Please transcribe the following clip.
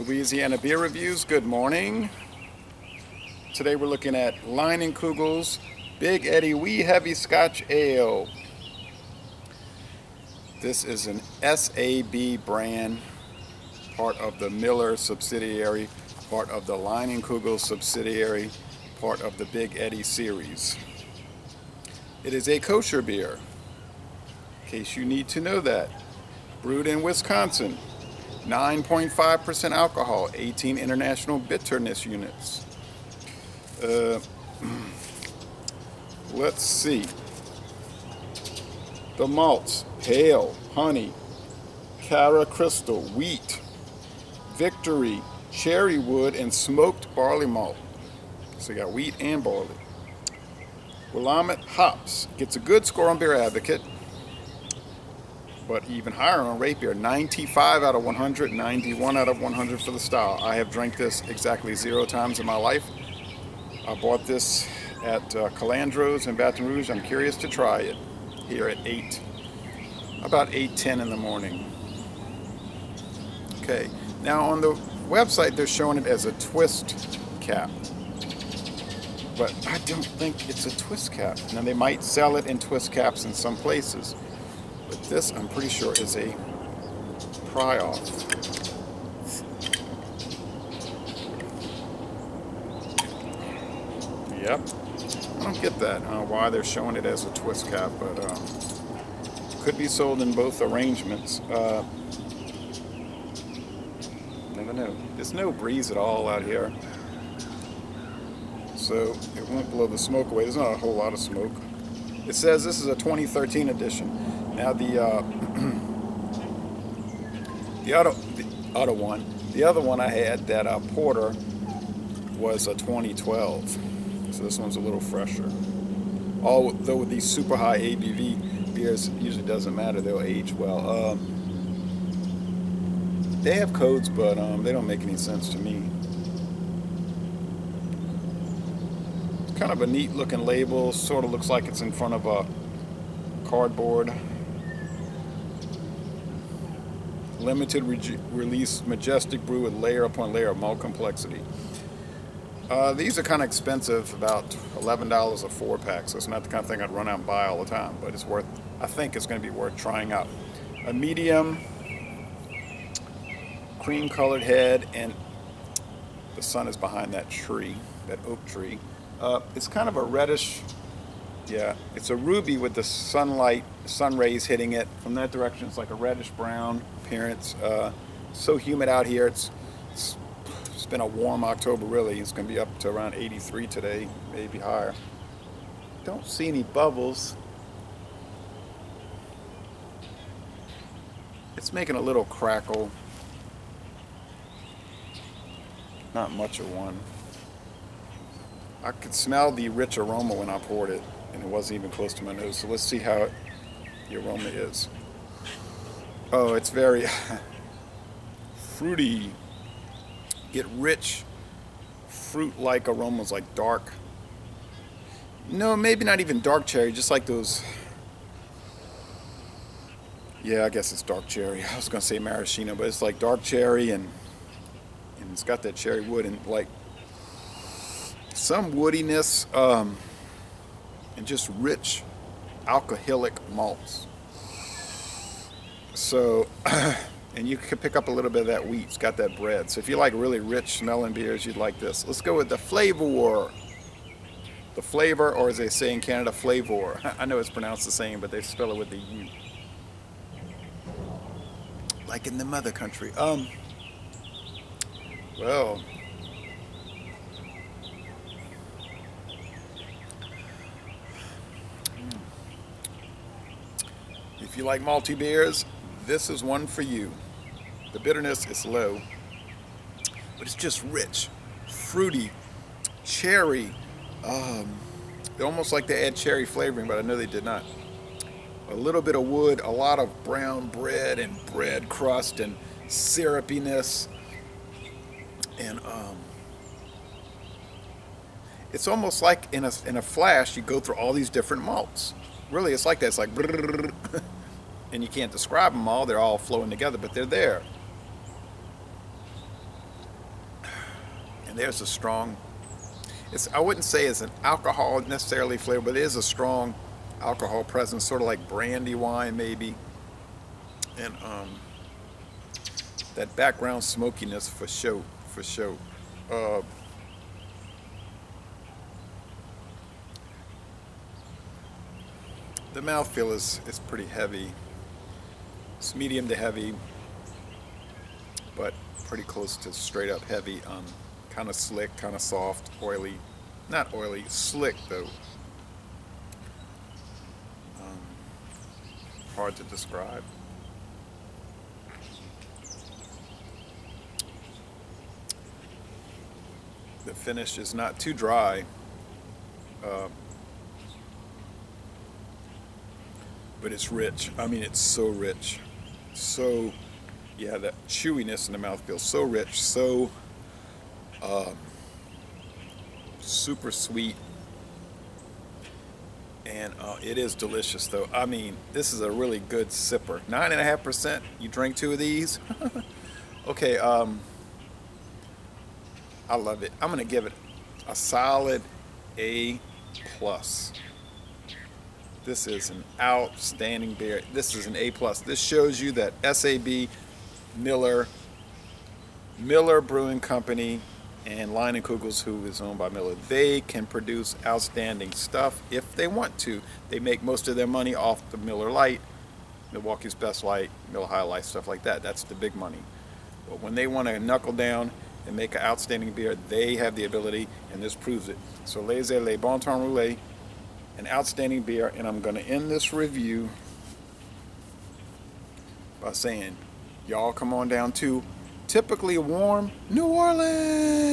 Louisiana beer reviews. Good morning. Today we're looking at Leinenkugel's Big Eddy Wee Heavy Scotch Ale. This is an SAB brand, part of the Miller subsidiary, part of the Leinenkugel subsidiary, part of the Big Eddy series. It is a kosher beer, in case you need to know that. Brewed in Wisconsin. 9.5% alcohol, 18 international bitterness units. Let's see. The malts: pale, honey, Cara crystal, wheat, victory, cherry wood, and smoked barley malt. So you got wheat and barley. Willamette hops. Gets a good score on Beer Advocate, but even higher on Rate Beer. 95 out of 100, 91 out of 100 for the style. I have drank this exactly 0 times in my life. I bought this at Calandro's in Baton Rouge. I'm curious to try it here at about 8:10 in the morning. Okay, now on the website they're showing it as a twist cap, but I don't think it's a twist cap. Now they might sell it in twist caps in some places, but this, I'm pretty sure, is a pry-off. Yep. I don't get that, why they're showing it as a twist cap, but could be sold in both arrangements. Never know. There's no breeze at all out here, so it won't blow the smoke away. There's not a whole lot of smoke. It says this is a 2013 edition. Now the other one I had, that porter, was a 2012. So this one's a little fresher. Although with these super high ABV beers, it usually doesn't matter. They'll age well. They have codes, but they don't make any sense to me. It's kind of a neat looking label. Sort of looks like it's in front of a cardboard. Limited release majestic brew with layer upon layer of malt complexity. These are kind of expensive, about $11 a 4-pack, so it's not the kind of thing I'd run out and buy all the time, but it's worth, I think it's going to be worth trying out. A medium, cream colored head, and the sun is behind that tree, that oak tree. It's kind of a reddish, yeah, it's a ruby with the sunlight, sun rays hitting it from that direction. It's like a reddish brown appearance. So humid out here. It's been a warm October, really. It's going to be up to around 83 today, maybe higher. Don't see any bubbles. It's making a little crackle. Not much of one. I could smell the rich aroma when I poured it, and it wasn't even close to my nose. So let's see how the aroma is. Oh, it's very fruity. Get rich fruit-like aromas, like dark, no, maybe not even dark cherry, just like those, yeah, I guess it's dark cherry. I was gonna say maraschino, but it's like dark cherry, and it's got that cherry wood and like some woodiness, and just rich alcoholic malts. So and you can pick up a little bit of that wheat. It's got that bread. So if you like really rich smelling beers, you'd like this. Let's go with the flavor. The flavor, or as they say in Canada, flavor. I know it's pronounced the same, but they spell it with the U. Like in the mother country. Well, if you like malty beers, this is one for you. The bitterness is low, but it's just rich, fruity, cherry. Almost like they add cherry flavoring, but I know they did not. A little bit of wood, a lot of brown bread and bread crust and syrupiness, and it's almost like in a flash you go through all these different malts. Really, it's like that. It's like and you can't describe them all. They're all flowing together, but they're there. And there's a strong, I wouldn't say it's an alcohol necessarily flavor, but it is a strong alcohol presence, sort of like brandy wine maybe. And that background smokiness for sure, for sure. The mouthfeel is pretty heavy. It's medium to heavy, but pretty close to straight up heavy. Kind of slick, kind of soft, oily. Not oily, slick though. Hard to describe. The finish is not too dry, but it's rich. I mean, it's so rich. So, yeah, that chewiness in the mouth feels so rich, so super sweet. And it is delicious though. I mean, this is a really good sipper. 9.5%, you drink 2 of these. Okay, I love it. I'm gonna give it a solid A+. This is an outstanding beer. This is an A+. This shows you that SAB, Miller Brewing Company, and Leinenkugel, who is owned by Miller, they can produce outstanding stuff if they want to. They make most of their money off the Miller Lite, Milwaukee's Best Light, Miller High Life, stuff like that. That's the big money. But when they want to knuckle down and make an outstanding beer, they have the ability, and this proves it. So les bon temps roulé, an outstanding beer, and I'm going to end this review by saying, y'all come on down to typically warm New Orleans.